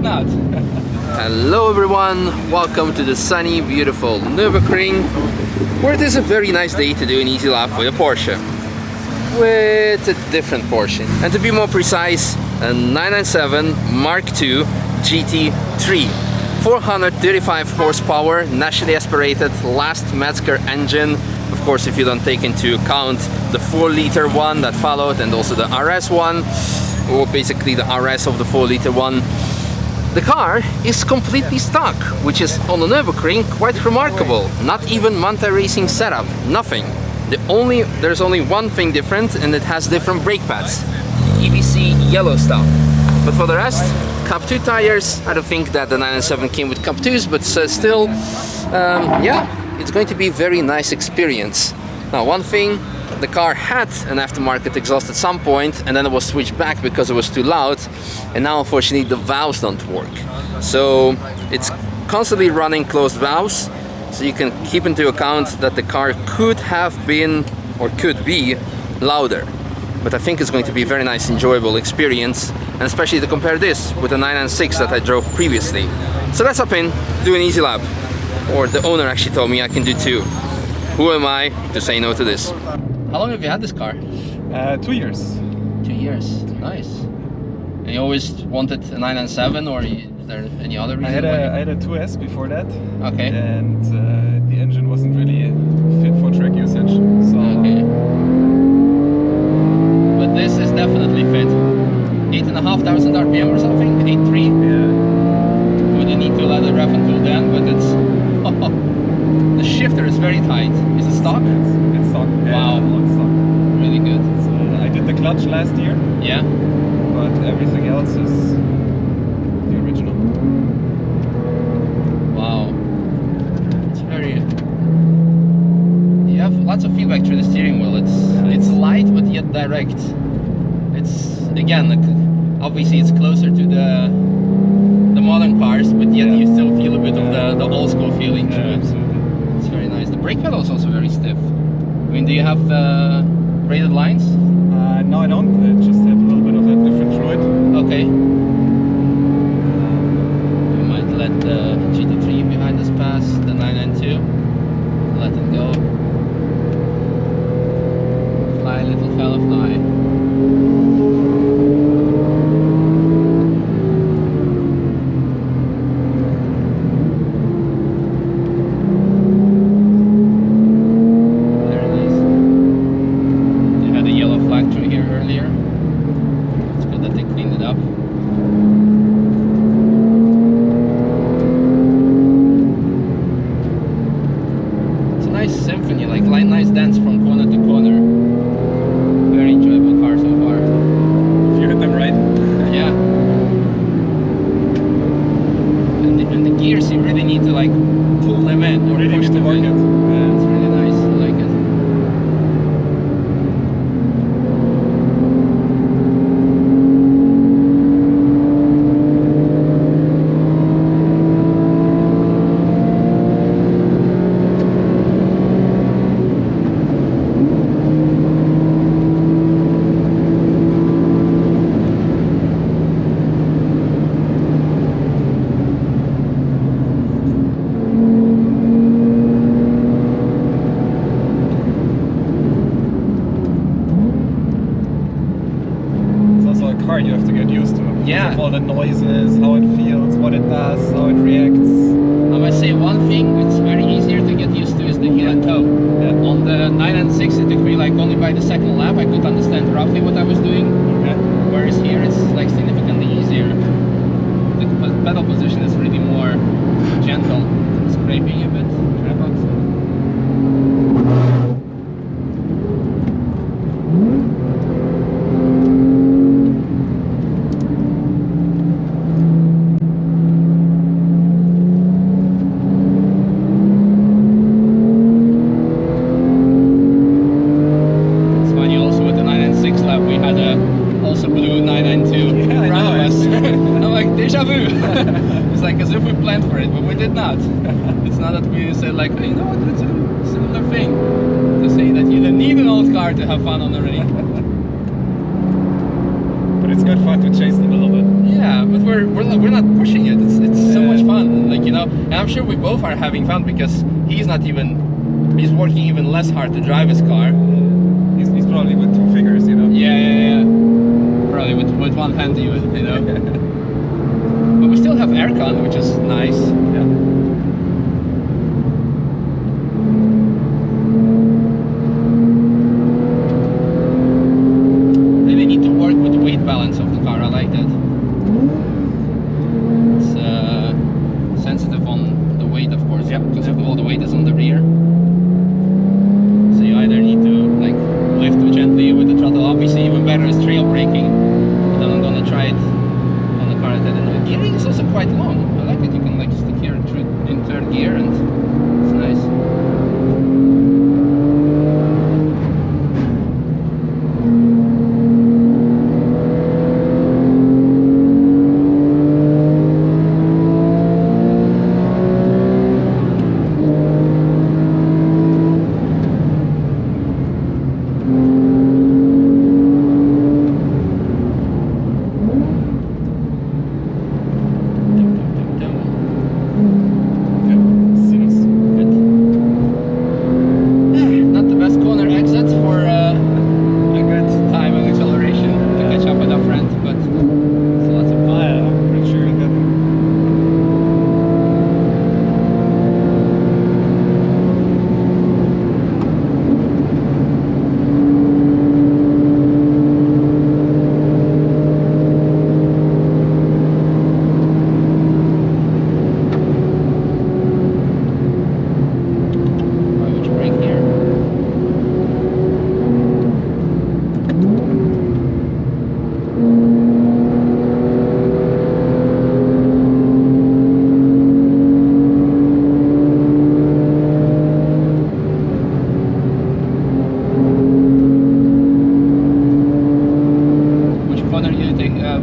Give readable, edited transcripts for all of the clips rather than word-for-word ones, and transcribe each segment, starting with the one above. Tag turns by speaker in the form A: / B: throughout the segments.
A: not.
B: Hello everyone, welcome to the sunny, beautiful Nürburgring, where it is a very nice day to do an easy lap with a Porsche. With a different Porsche. And to be more precise, a 997 Mark II GT3. 435 horsepower, naturally aspirated, last Metzger engine. Of course, if you don't take into account the 4-liter one that followed and also the RS one, or basically the RS of the 4-liter one. The car is completely stock, which is on the Nürburgring quite remarkable. Not even Manthey-Racing setup, nothing. There's only one thing different, and it has different brake pads. EBC yellow stuff. But for the rest, Cup 2 tires. I don't think that the 997 came with Cup 2s, but still, yeah, it's going to be a very nice experience. Now, one thing, the car had an aftermarket exhaust at some point, and then it was switched back because it was too loud, and now unfortunately the valves don't work. So it's constantly running closed valves, so you can keep into account that the car could have been or could be louder. But I think it's going to be a very nice, enjoyable experience, and especially to compare this with the 996 that I drove previously. So let's hop in, do an easy lap. Or the owner actually told me I can do 2. Who am I to say no to this? How long have you had this car?
C: 2 years.
B: 2 years, nice. And you always wanted a 997, or is there any other reason?
C: I had a 2S before that.
B: Okay.
C: And the engine wasn't really fit for track usage. So
B: okay. But this is definitely fit. 8,500 RPM or something? 8.3?
C: Yeah.
B: We didn't need to let it rev until then, but it's... the shifter is very tight. Is it stock?
C: It's stock.
B: Wow.
C: Yeah, stock.
B: Really good.
C: So, I did the clutch last year.
B: Yeah.
C: But everything else is the original.
B: Wow. It's very... You have lots of feedback through the steering wheel. It's light but yet direct. It's, again, obviously it's closer to the modern cars, but yet you still feel a bit of the old school feeling to it.
C: Absolutely.
B: It's very nice. The brake pedal is also very stiff. I mean, do you have braided lines?
C: No, I don't. I just have a little bit of a different fluid.
B: Okay. We might let the GT3 behind us pass the 992. Let it go. Fly, little fella, fly. Symphony, like nice dance from corner to corner. Very enjoyable car so far.
C: If you hit them right.
B: Yeah. And the gears, you really need to like pull them in or
C: really
B: push them in.
C: Yeah.
B: It's really nice. I like it.
C: You have to get used to it.
B: Yeah.
C: All the noises, how it feels, what it does, how it reacts.
B: I must say one thing it's very easier to get used to is the heel and toe.
C: Yeah.
B: On the 996 it took me like only by the second lap I could understand roughly what I was doing.
C: Okay.
B: Whereas here it's like significantly easier. The pedal position is really more gentle, scraping a bit. It's like as if we planned for it, but we did not. It's not that we said like, hey, you know what, let's do a similar thing. To say that you don't need an old car to have fun on the rain.
C: But it's good fun to chase them a little bit.
B: Yeah. Yeah, but we're not pushing it. It's so much fun, like, you know. And I'm sure we both are having fun because he's working even less hard to drive his car.
C: He's probably with 2 fingers, you know.
B: Yeah. Probably with one hand, you know. But we still have aircon, which is nice.
C: Yeah.
B: Maybe need to work with the weight balance of the car. I like that. It's sensitive on the weight, of course, because all the weight is on the rear. So you either need to like lift gently with the throttle. Obviously, even better is trail braking. But then I'm gonna try it on the car that I don't know. Gearing is also quite long. I like it. You can like stick here in 3rd gear, and it's nice.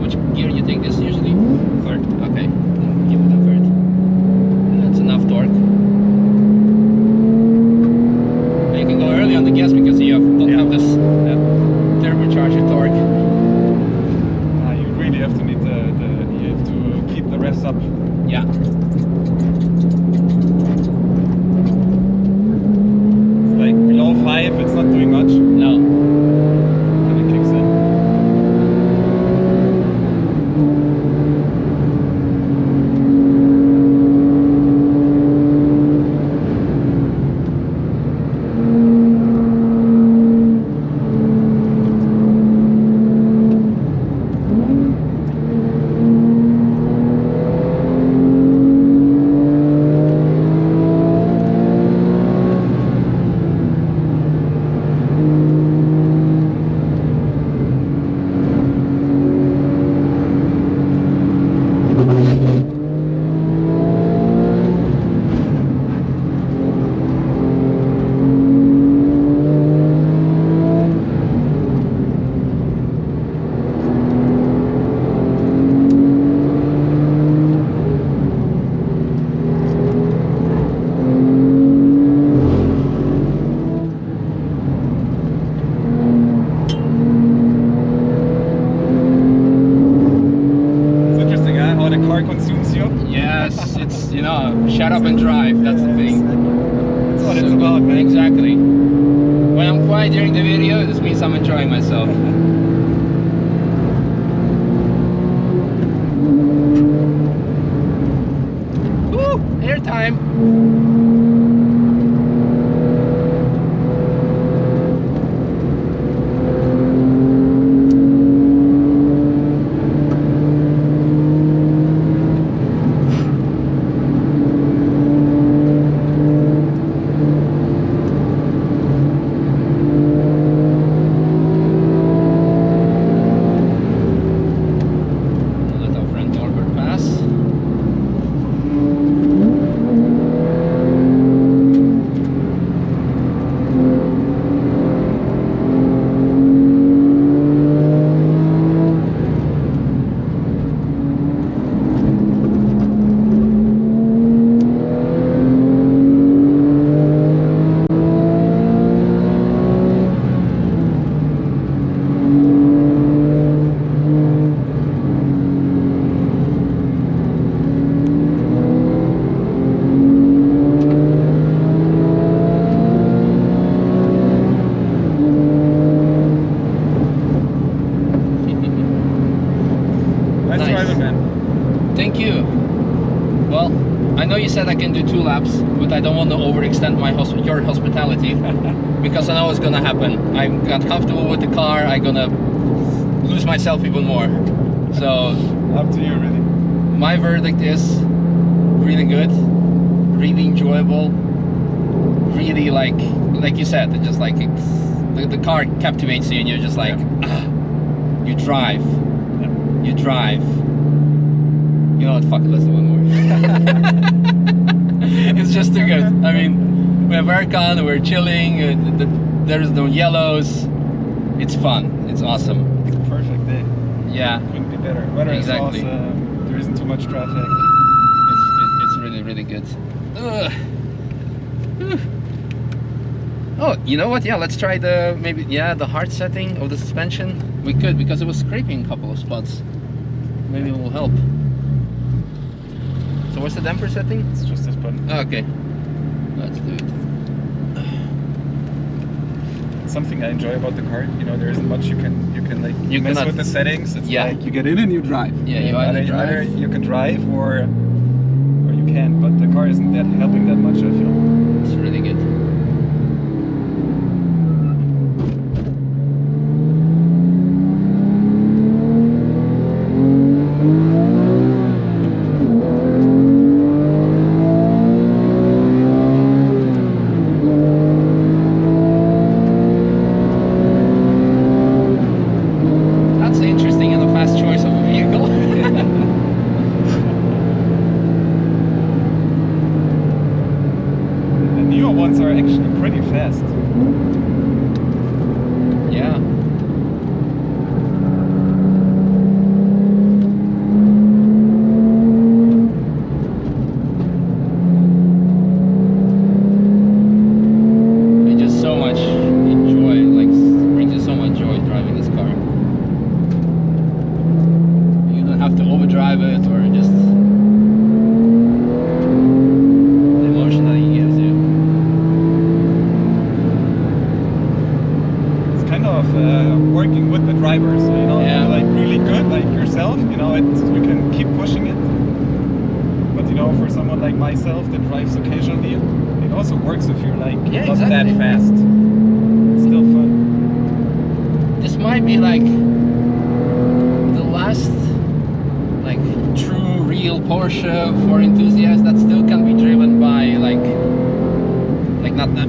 B: Which gear you take this usually? 3rd. Okay, give it a 3rd. That's enough torque. And you can go early on the gas because you don't have this turbocharger torque.
C: You really have to need you have to keep the revs up.
B: Yeah.
C: It's like below 5, it's not doing much.
B: No.
C: Then it kicks in. Consumes you.
B: Yes, it's, you know, shut up and drive, that's the thing.
C: That's what it's about, man.
B: Exactly. When I'm quiet during the video, this means I'm enjoying myself. Woo! Airtime! can do 2 laps, but I don't want to overextend your hospitality because I know it's gonna happen. I got comfortable with the car. I'm gonna lose myself even more. So
C: up to you, really.
B: my verdict is really good, really enjoyable, really like you said, just like the car captivates you, and you're just like, you drive. You drive. You know what? Fuck it. Let's do one more. It's just too good. I mean, we have aircon. We're chilling. There's no yellows. It's fun. It's awesome.
C: Perfect day.
B: Yeah.
C: Couldn't be better. Weather is awesome. There isn't too much traffic.
B: It's really, really good. Ugh. Oh, you know what? Yeah, let's try the hard setting of the suspension. We could, because it was scraping a couple of spots. Maybe it will help. So what's the damper setting?
C: It's just this button.
B: Okay, let's do it.
C: Something I enjoy about the car, you know, there isn't much you can mess
B: cannot,
C: with the settings. It's like you get in and you drive.
B: Yeah, you either
C: you can drive or you can't, but the car isn't that helping that much, I feel.
B: It's really good.
C: Are actually pretty fast.
B: Yeah. It just so much joy, brings you so much joy driving this car. You don't have to overdrive it or just the emotion that it gives you.
C: Working with the driver, so you know, like really good, like yourself, you know, you can keep pushing it. But you know, for someone like myself that drives occasionally, it also works if you're like not that fast. It's still fun.
B: This might be like the last true real Porsche for enthusiasts that still can be driven by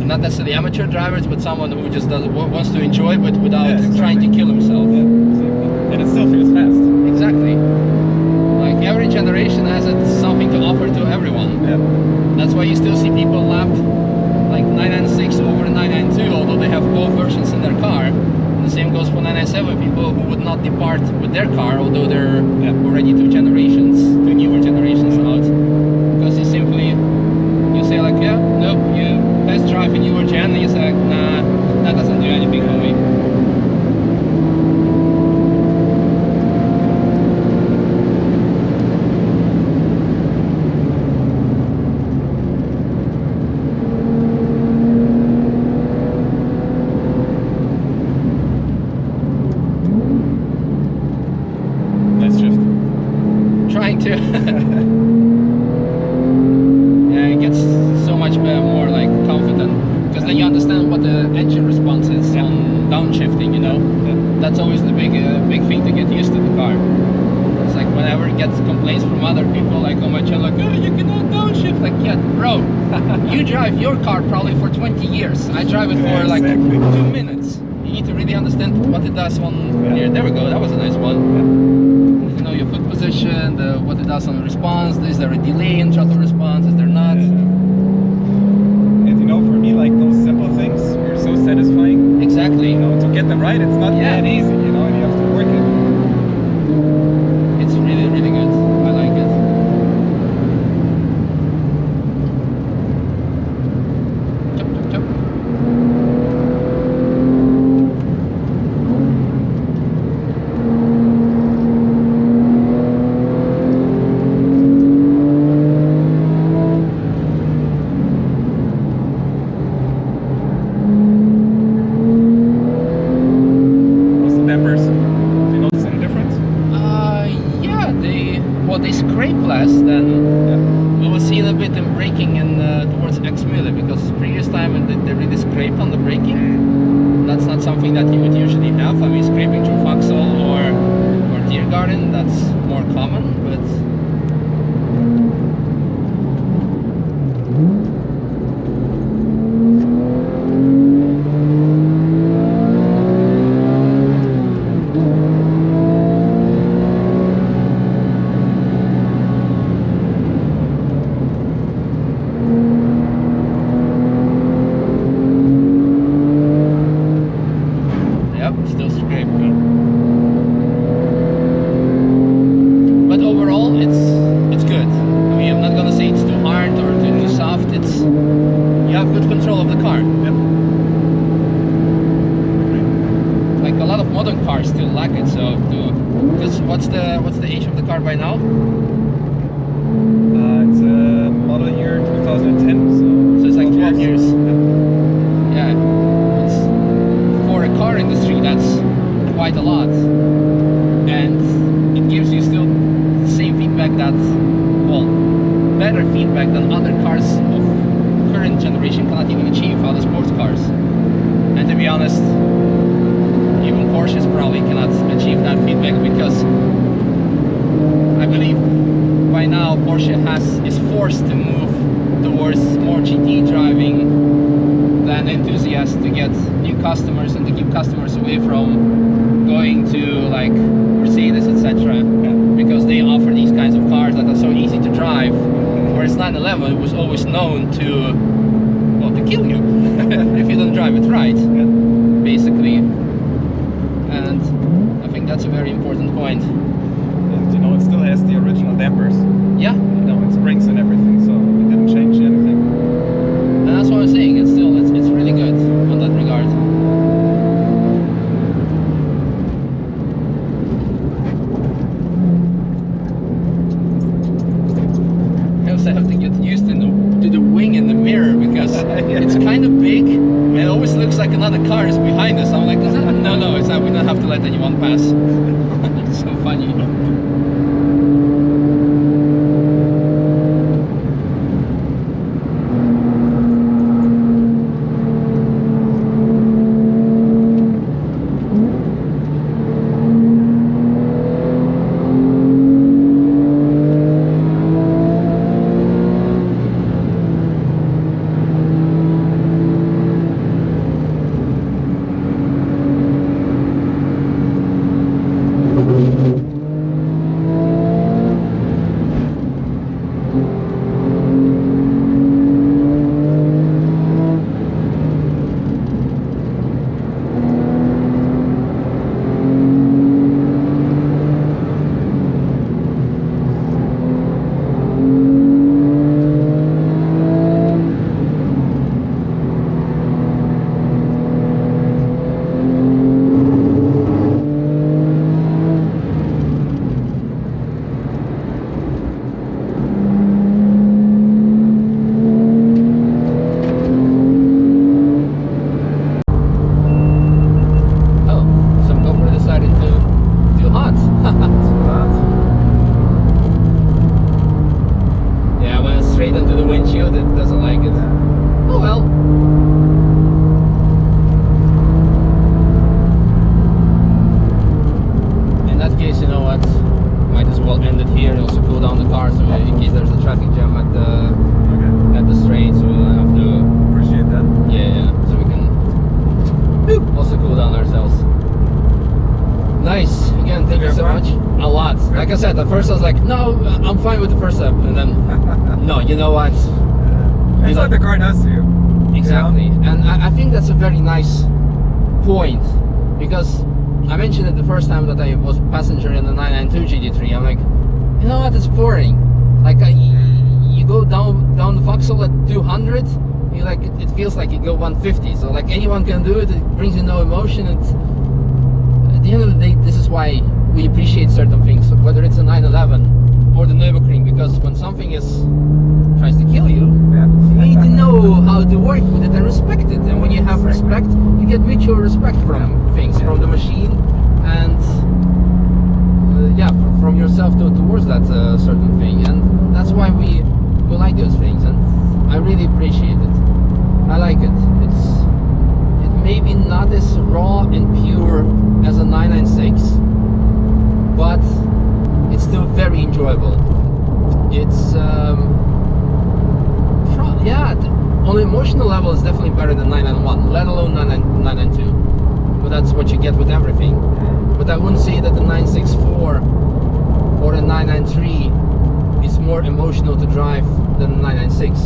B: not necessarily amateur drivers, but someone who just wants to enjoy, but without trying to kill himself.
C: Yeah, exactly. And it still feels fast.
B: Exactly. Like every generation has something to offer to everyone.
C: Yeah.
B: That's why you still see people lap like 996 over 992, although they have both versions in their car. And the same goes for 997 people who would not depart with their car, although they're already two newer generations out, because you say like, yeah, nope, you test drive a newer gen, and you say like, nah, that doesn't do anything for me.
C: Nice shift.
B: Trying to. More like confident, because then you understand what the engine response is on downshifting, you know. That's always the big thing to get used to the car. It's like whenever it gets complaints from other people like on my channel, like, oh, you cannot downshift. Like, yeah, bro, you drive your car probably for 20 years. I drive it for like 2 minutes. You need to really understand what it does on here. There we go, that was a nice one. You know, your foot position, what it does on the response. Is there a delay in throttle response? Is there not?
C: For me, like those simple things are so satisfying.
B: Exactly.
C: You know, to get them right, it's not that easy, you know, and you have to work it.
B: It's really, really good. I like it. Chop, chop, chop. scrape on the braking. That's not something that you would usually have. I mean, scraping through Vauxhall or Tiergarten, that's more common, but still scraping. But overall, it's good. I mean, I'm not gonna say it's too hard or too soft. It's, you have good control of the car.
C: Yep.
B: Like a lot of modern cars still lack it. So, because what's the age of the car by now?
C: It's a model year 2010.
B: So it's like 12 years.
C: Yep.
B: Yeah. It's, for a car industry, that's quite a lot, and it gives you still the same feedback that, well, better feedback than other cars of current generation cannot even achieve, other sports cars. And to be honest, even Porsches probably cannot achieve that feedback, because I believe by now Porsche is forced to move towards more GT driving than enthusiasts, to get new customers and to keep customers away from going to like Mercedes, etc. Because they offer these kinds of cars that are so easy to drive, whereas 911 was always known to, well, to kill you if you don't drive it right, basically. And I think that's a very important point.
C: And you know, it still has the original dampers.
B: Yeah.
C: You know, it springs and everything, so it didn't change anything.
B: And that's what I'm saying, it's still, it's really good on that regard. I also have to get used to the wing in the mirror, because it's kind of big and it always looks like another car is behind us. I'm like, is that? No, it's not. We don't have to let anyone pass. It's so funny. Like I said, at first I was like, no, I'm fine with the first step, and then, no, you know what?
C: It's like the car does to you.
B: Exactly, you know? And I think that's a very nice point, because I mentioned it the first time that I was passenger in the 992 GT3. I'm like, you know what? It's boring. Like you go down the Vauxhall at 200, you like it feels like you go 150. So like anyone can do it. It brings you no emotion. It's, at the end of the day, this is why we appreciate certain things, whether it's a 911 or the Nürburgring, because when something tries to kill you, you need to know how to work with it and respect it. And when you have respect, you get mutual respect from things, from the machine, and from yourself towards that certain thing. And that's why we like those things, and I really appreciate it. I like it. raw and pure as a 996, but it's still very enjoyable. It's yeah, on an emotional level it's definitely better than 991, let alone 992, but that's what you get with everything. But I wouldn't say that the 964 or the 993 is more emotional to drive than the 996.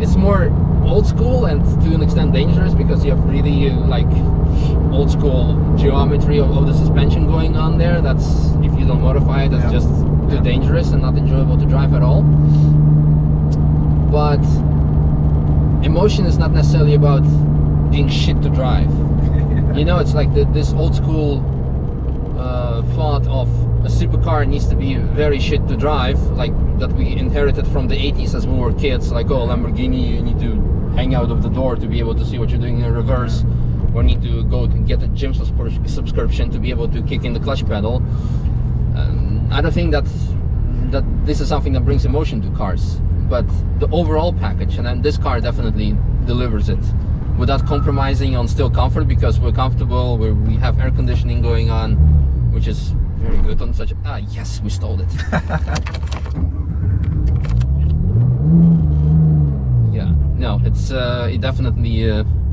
B: It's more old school and to an extent dangerous, because you have really like old school geometry of the suspension going on there. That's, if you don't modify it, that's just too dangerous and not enjoyable to drive at all. But emotion is not necessarily about being shit to drive. You know, it's like this old school thought of a supercar needs to be very shit to drive, like that we inherited from the 80s as we were kids, like, oh, Lamborghini, you need to hang out of the door to be able to see what you're doing in reverse, or need to go to get a gym subscription to be able to kick in the clutch pedal. I don't think that this is something that brings emotion to cars, but the overall package, and then this car definitely delivers it without compromising on still comfort, because we're comfortable, we have air conditioning going on, which is very good on such a, yes, we stole it. Yeah, no, it's it definitely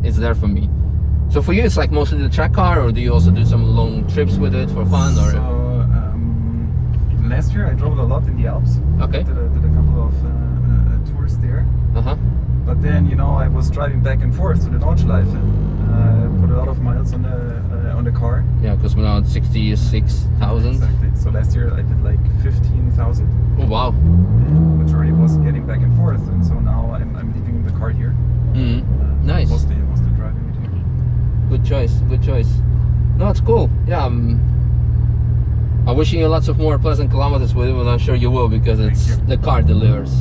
B: it's there for me. So for you, it's like mostly the track car, or do you also do some long trips with it for fun? Or
C: so last year I drove a lot in the Alps.
B: Okay.
C: Did a couple of tours there. But then, you know, I was driving back and forth to the Nordschleife and put a lot of miles on the car.
B: Yeah, because we're now at 66,000.
C: Exactly. So last year I did like 15,000.
B: Oh wow.
C: Majority was getting back and forth, and so now I'm leaving the car here.
B: Nice.
C: Mostly driving it here.
B: Good choice. Good choice. No, it's cool. Yeah. I'm wishing you lots of more pleasant kilometers with it, and I'm sure you will, because it's the car delivers.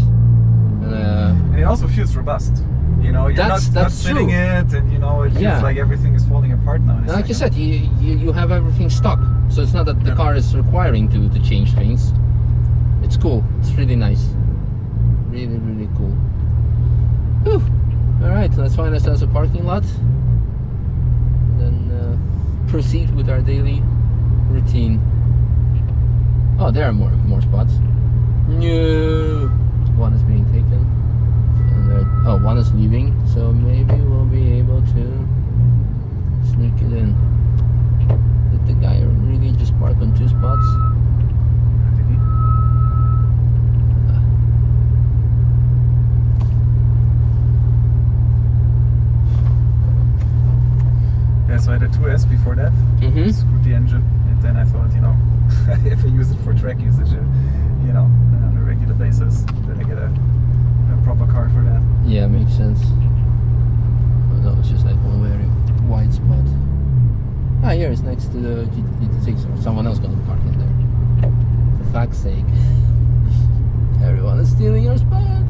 C: And it also feels robust. You know, you're not sitting it, and you know, it feels like everything is falling apart now.
B: And like you said, you have everything stock, so it's not that the car is requiring to change things. It's cool. It's really nice. Really, really cool. Whew. All right, let's find ourselves a parking lot, then proceed with our daily routine. Oh, there are more spots. No, one is being taken, and one is leaving. So maybe we'll be able to sneak it in. Did the guy really just park on 2 spots?
C: Yeah, so I had a 2S before that. Screwed the engine, and then I thought, you know, if I use it for track usage, you know, on a regular basis, then I get a proper car for that.
B: Yeah, makes sense. Oh, no, it's just like one very wide spot. Ah, here it's next to the GT3, or someone else gonna park in there. For fuck's sake. Everyone is stealing your spot.